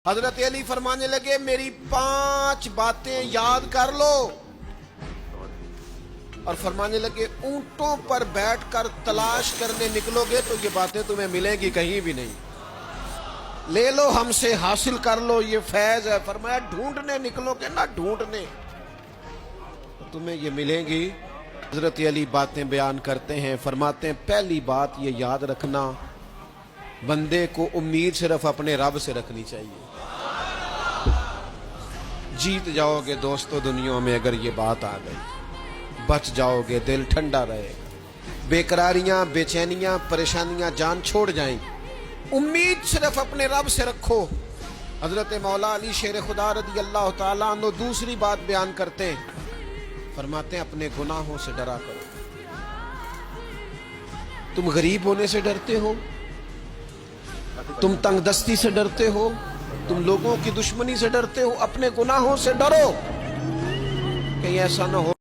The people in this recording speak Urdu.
حضرت علی فرمانے لگے میری 5 باتیں یاد کر لو، اور فرمانے لگے اونٹوں پر بیٹھ کر تلاش کرنے نکلو گے تو یہ باتیں تمہیں ملیں گی کہیں بھی نہیں، لے لو ہم سے حاصل کر لو، یہ فیض ہے۔ فرمایا ڈھونڈنے نکلو گے نہ ڈھونڈنے تو تمہیں یہ ملیں گی۔ حضرت علی باتیں بیان کرتے ہیں، فرماتے ہیں پہلی بات یہ یاد رکھنا، بندے کو امید صرف اپنے رب سے رکھنی چاہیے، جیت جاؤ گے دوستو دنیا میں اگر یہ بات آ گئی، بچ جاؤ گے، دل ٹھنڈا رہے گا، بے قراریاں بے چینیاں پریشانیاں جان چھوڑ جائیں، امید صرف اپنے رب سے رکھو۔ حضرت مولا علی شیر خدا رضی اللہ تعالیٰ عنہ دوسری بات بیان کرتے ہیں، فرماتے ہیں اپنے گناہوں سے ڈرا کرو۔ تم غریب ہونے سے ڈرتے ہو، تم تنگ دستی سے ڈرتے ہو، تم لوگوں کی دشمنی سے ڈرتے ہو، اپنے گناہوں سے ڈرو، کہیں ایسا نہ ہو